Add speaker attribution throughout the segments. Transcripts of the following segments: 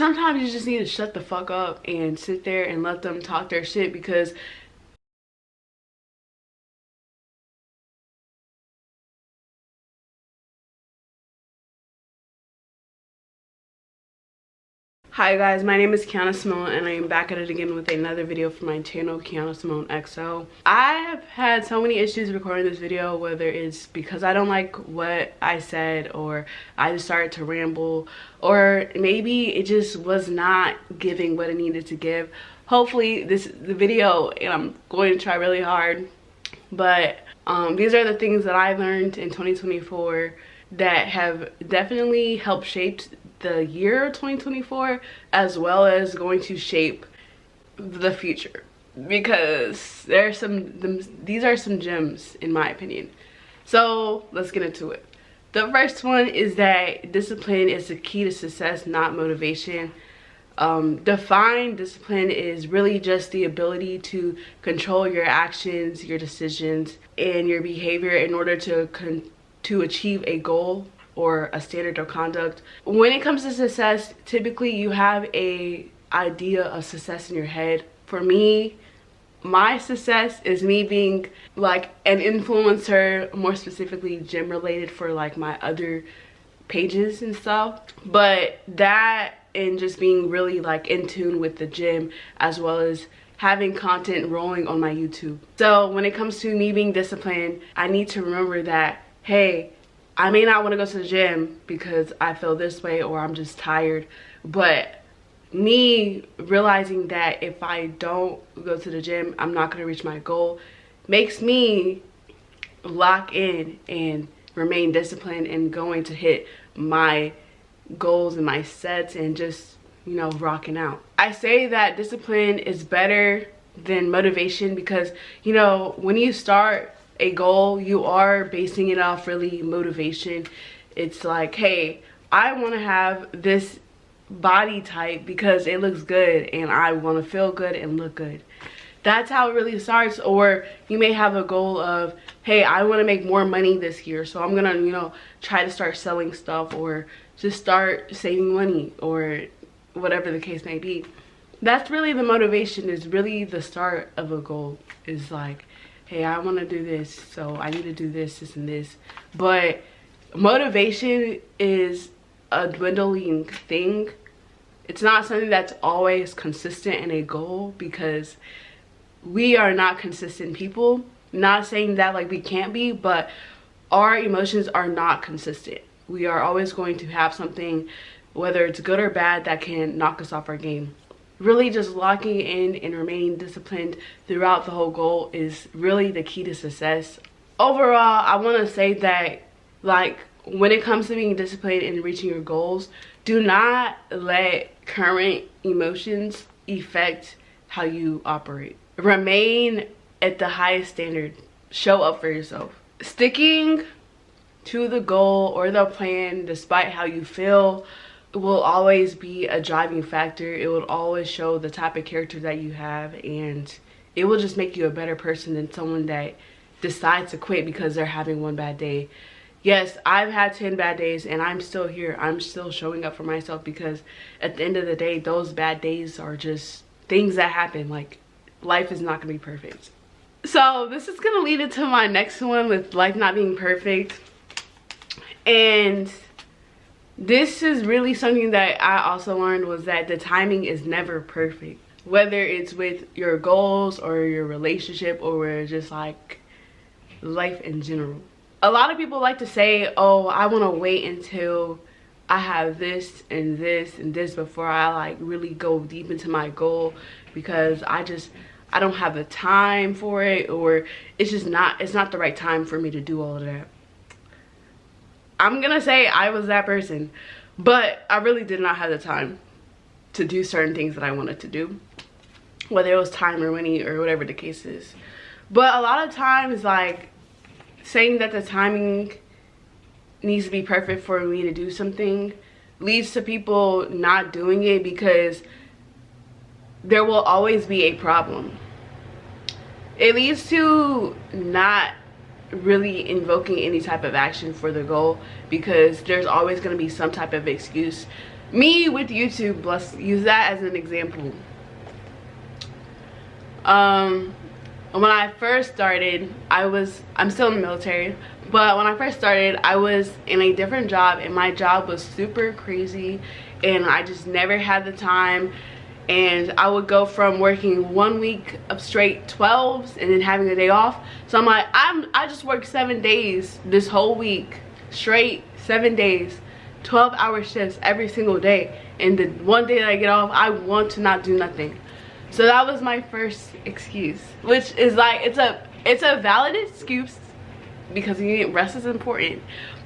Speaker 1: sometimes you just need to shut the fuck up and sit there and let them talk their shit, because hi guys, my name is Kiana Simone and I am back at it again with another video for my channel, Kiana Simone XO. I have had so many issues recording this video, whether it's because I don't like what I said, or I just started to ramble, or maybe it just was not giving what it needed to give. Hopefully the video, and I'm going to try really hard, but these are the things that I learned in 2024 that have definitely helped shape the year 2024, as well as going to shape the future, because these are some gems in my opinion. So let's get into it. The first one is that discipline is the key to success, not motivation. Define discipline is really just the ability to control your actions, your decisions, and your behavior in order to achieve a goal or a standard of conduct. When it comes to success, typically you have a idea of success in your head. For me, my success is me being like an influencer, more specifically gym related, for like my other pages and stuff. But that, and just being really like in tune with the gym, as well as having content rolling on my YouTube. So when it comes to me being disciplined, I need to remember that, hey, I may not want to go to the gym because I feel this way or I'm just tired, but me realizing that if I don't go to the gym, I'm not going to reach my goal, makes me lock in and remain disciplined and going to hit my goals and my sets and just, you know, rocking out. I say that discipline is better than motivation because, you know, when you start a goal, you are basing it off really motivation. It's like, hey, I want to have this body type because it looks good and I want to feel good and look good. That's how it really starts. Or you may have a goal of, hey, I want to make more money this year, so I'm gonna, you know, try to start selling stuff or just start saving money, or whatever the case may be. That's really the motivation, is really the start of a goal. Is like, hey, I want to do this, so I need to do this, this, and this. But motivation is a dwindling thing. It's not something that's always consistent in a goal, because we are not consistent people. Not saying that like we can't be, but our emotions are not consistent. We are always going to have something, whether it's good or bad, that can knock us off our game. Really just locking in and remaining disciplined throughout the whole goal is really the key to success. Overall, I want to say that, like, when it comes to being disciplined and reaching your goals, do not let current emotions affect how you operate. Remain at the highest standard. Show up for yourself. Sticking to the goal or the plan despite how you feel will always be a driving factor. It will always show the type of character that you have, and it will just make you a better person than someone that decides to quit because they're having one bad day. Yes, I've had 10 bad days and I'm still here. I'm still showing up for myself, because at the end of the day, those bad days are just things that happen. Like, life is not gonna be perfect. So this is gonna lead into my next one, with life not being perfect. And this is really something that I also learned, was that the timing is never perfect. Whether it's with your goals or your relationship, or just like life in general. A lot of people like to say, oh, I want to wait until I have this and this and this before I like really go deep into my goal, because I don't have the time for it, or it's not the right time for me to do all of that. I'm gonna say I was that person, but I really did not have the time to do certain things that I wanted to do, whether it was time or money or whatever the case is. But a lot of times, like, saying that the timing needs to be perfect for me to do something leads to people not doing it, because there will always be a problem. It leads to not really invoking any type of action for the goal, because there's always going to be some type of excuse me with YouTube, let's use that as an example. When I first started, I'm still in the military, but when I first started, I was in a different job, and my job was super crazy, and I just never had the time. And I would go from working 1 week of straight 12s and then having a day off. So I'm like, I just worked 7 days this whole week, straight 7 days, 12-hour shifts every single day. And the one day that I get off, I want to not do nothing. So that was my first excuse, which is like, it's a valid excuse because rest is important.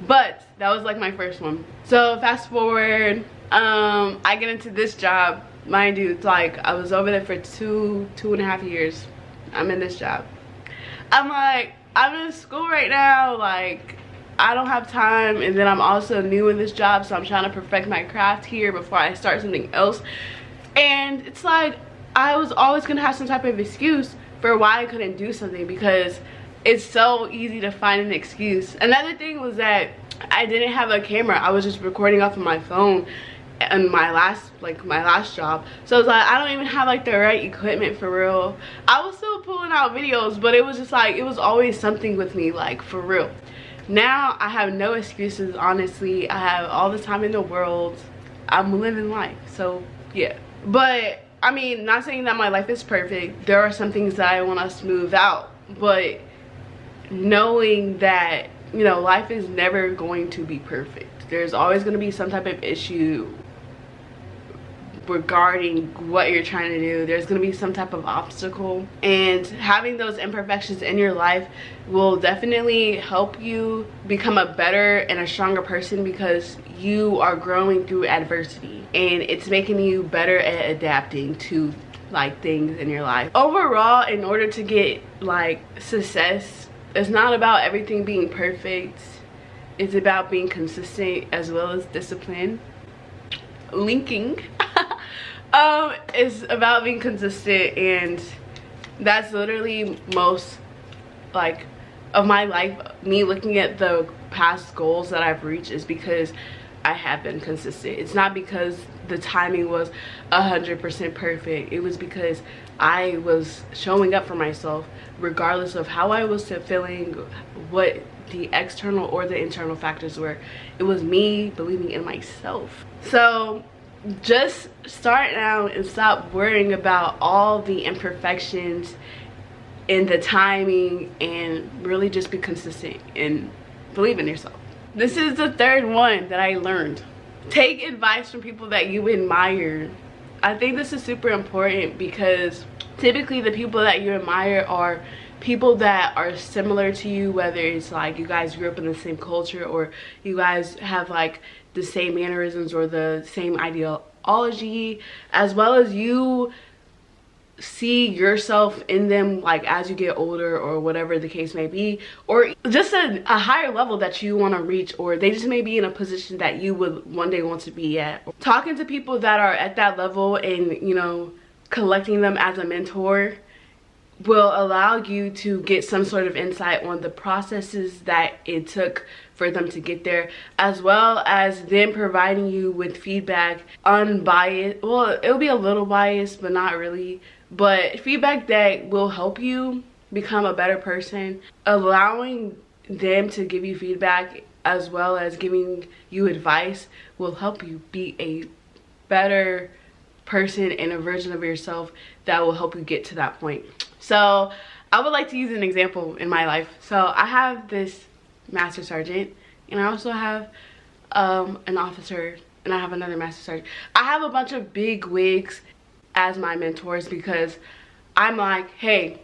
Speaker 1: But that was like my first one. So fast forward, I get into this job. Mind you, it's like I was over there for two and a half years. I'm in this job. I'm like, I'm in school right now, like I don't have time, and then I'm also new in this job, so I'm trying to perfect my craft here before I start something else. And it's like I was always gonna have some type of excuse for why I couldn't do something, because it's so easy to find an excuse. Another thing was that I didn't have a camera. I was just recording off of my phone and my last job. So it's like I don't even have like the right equipment for real. I was still pulling out videos, but it was just like, it was always something with me, like for real. Now I have no excuses, honestly. I have all the time in the world. I'm living life, so yeah. But I mean, not saying that my life is perfect. There are some things that I want to smooth out, but knowing that, you know, life is never going to be perfect. There's always going to be some type of issue regarding what you're trying to do. There's going to be some type of obstacle, and having those imperfections in your life will definitely help you become a better and a stronger person, because you are growing through adversity, and it's making you better at adapting to like things in your life. Overall, in order to get like success, it's not about everything being perfect. It's about being consistent as well as discipline. Linking. It's about being consistent, and that's literally most like of my life. Me looking at the past goals that I've reached is because I have been consistent. It's not because the timing was 100% perfect. It was because I was showing up for myself regardless of how I was feeling, what the external or the internal factors were. It was me believing in myself. So just start now and stop worrying about all the imperfections in the timing, and really just be consistent and believe in yourself. This is the third one that I learned. Take advice from people that you admire. I think this is super important, because typically the people that you admire are people that are similar to you, whether it's like you guys grew up in the same culture, or you guys have like the same mannerisms or the same ideology, as well as you see yourself in them like as you get older, or whatever the case may be, or just a higher level that you want to reach, or they just may be in a position that you would one day want to be at. Talking to people that are at that level and, you know, collecting them as a mentor will allow you to get some sort of insight on the processes that it took for them to get there, as well as them providing you with feedback, unbiased. Well, it'll be a little biased, but not really, but feedback that will help you become a better person. Allowing them to give you feedback as well as giving you advice will help you be a better person and a version of yourself that will help you get to that point. So I would like to use an example in my life. So I have this master sergeant, and I also have an officer, and I have another master sergeant. I have a bunch of big wigs as my mentors, because I'm like, hey,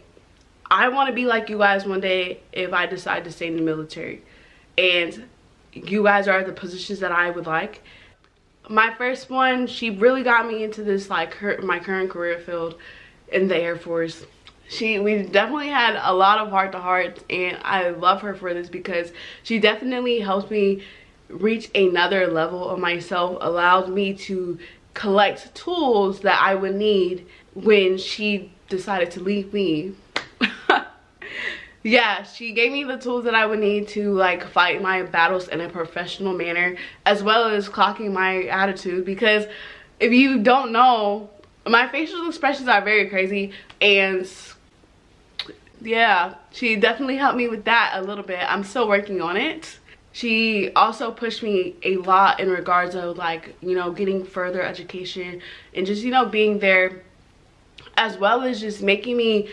Speaker 1: I want to be like you guys one day if I decide to stay in the military, and you guys are the positions that I would like. My first one, she really got me into this, like my current career field in the Air Force. We definitely had a lot of heart-to-hearts, and I love her for this, because she definitely helped me reach another level of myself, allowed me to collect tools that I would need when she decided to leave me. yeah, she gave me the tools that I would need to like fight my battles in a professional manner, as well as clocking my attitude, because if you don't know, my facial expressions are very crazy. And yeah, she definitely helped me with that a little bit. I'm still working on it. She also pushed me a lot in regards of like, you know, getting further education and just, you know, being there, as well as just making me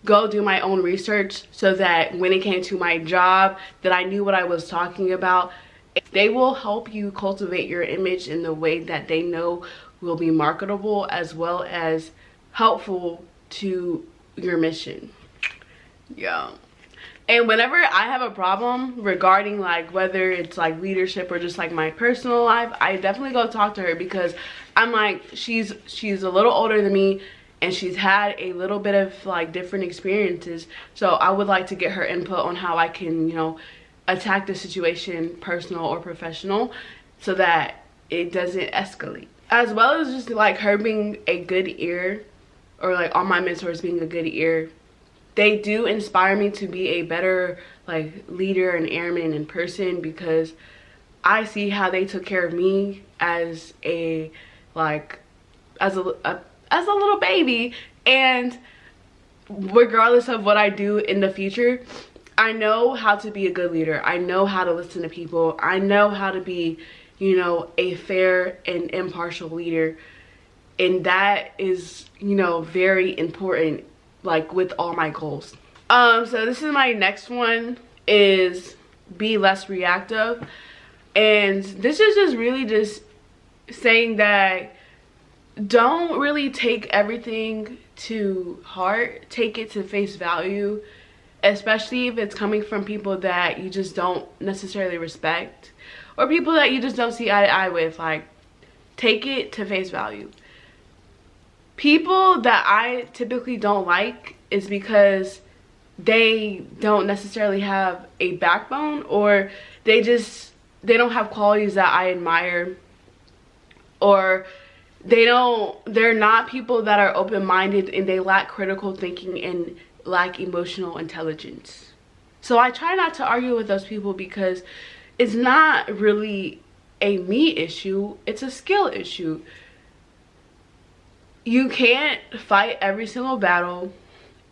Speaker 1: go do my own research, so that when it came to my job, that I knew what I was talking about. They will help you cultivate your image in the way that they know will be marketable, as well as helpful to your mission. Yeah. And whenever I have a problem regarding like whether it's like leadership or just like my personal life, I definitely go talk to her, because I'm like, she's a little older than me, and she's had a little bit of like different experiences. So I would like to get her input on how I can, you know, attack the situation, personal or professional, so that it doesn't escalate. As well as just like her being a good ear, or like all my mentors being a good ear. They do inspire me to be a better like leader and airman in person, because I see how they took care of me as a like as a little baby, and regardless of what I do in the future, I know how to be a good leader. I know how to listen to people. I know how to be, you know, a fair and impartial leader. And that is, you know, very important, like with all my goals. So this is my next one, is be less reactive. And this is just really just saying that don't really take everything to heart. Take it to face value, especially if it's coming from people that you just don't necessarily respect, or people that you just don't see eye to eye with. Like, take it to face value. People that I typically don't like is because they don't necessarily have a backbone, or they don't have qualities that I admire, or they're not people that are open-minded, and they lack critical thinking and lack emotional intelligence. So I try not to argue with those people, because it's not really a me issue, it's a skill issue. You can't fight every single battle,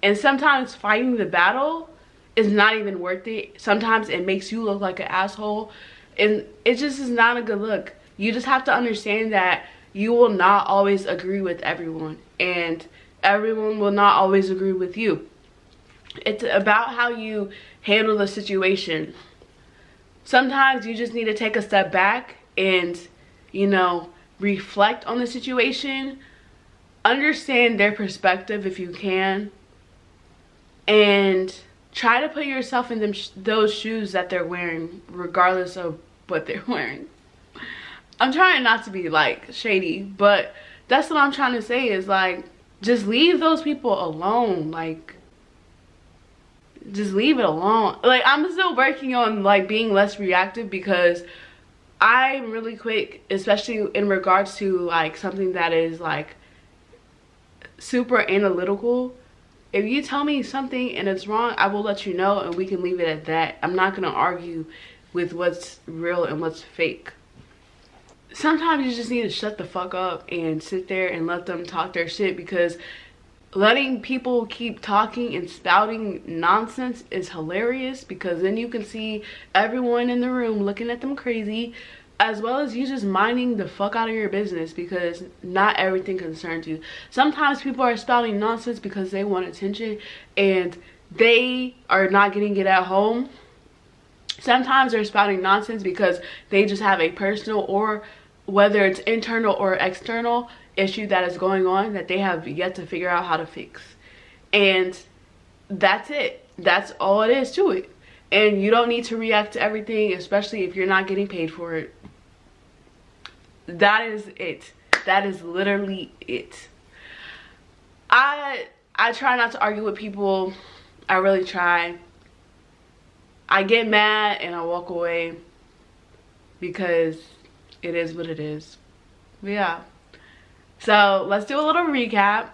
Speaker 1: and sometimes fighting the battle is not even worth it. Sometimes it makes you look like an asshole, and it just is not a good look. You just have to understand that you will not always agree with everyone, and everyone will not always agree with you. It's about how you handle the situation. Sometimes you just need to take a step back and, you know, reflect on the situation, understand their perspective if you can, and try to put yourself in those shoes that they're wearing, regardless of what they're wearing. I'm trying not to be like shady, but that's what I'm trying to say, is like, just leave those people alone. Like, just leave it alone. Like, I'm still working on like being less reactive, because I'm really quick, especially in regards to like something that is like super analytical. If you tell me something and it's wrong, I will let you know, and we can leave it at that. I'm not gonna argue with what's real and what's fake. Sometimes you just need to shut the fuck up and sit there and let them talk their shit, because letting people keep talking and spouting nonsense is hilarious, because then you can see everyone in the room looking at them crazy, as well as you just minding the fuck out of your business, because not everything concerns you. Sometimes people are spouting nonsense because they want attention and they are not getting it at home. Sometimes they're spouting nonsense because they just have a personal, or whether it's internal or external, issue that is going on that they have yet to figure out how to fix. And that's it. That's all it is to it. And you don't need to react to everything, especially if you're not getting paid for it. That is it. That is literally it. I try not to argue with people. I really try. I get mad and I walk away, because it is what it is. But yeah. So let's do a little recap.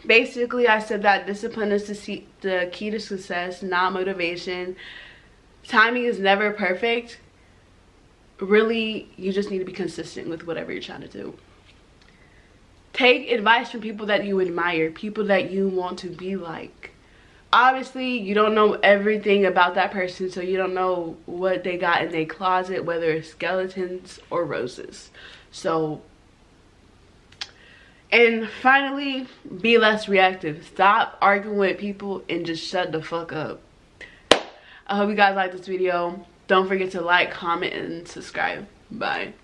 Speaker 1: Basically, I said that discipline is the key to success, not motivation. Timing is never perfect. Really, you just need to be consistent with whatever you're trying to do. Take advice from people that you admire, people that you want to be like. Obviously, you don't know everything about that person, so you don't know what they got in their closet, whether it's skeletons or roses. So, and finally, be less reactive. Stop arguing with people and just shut the fuck up. I hope you guys liked this video. Don't forget to like, comment, and subscribe. Bye.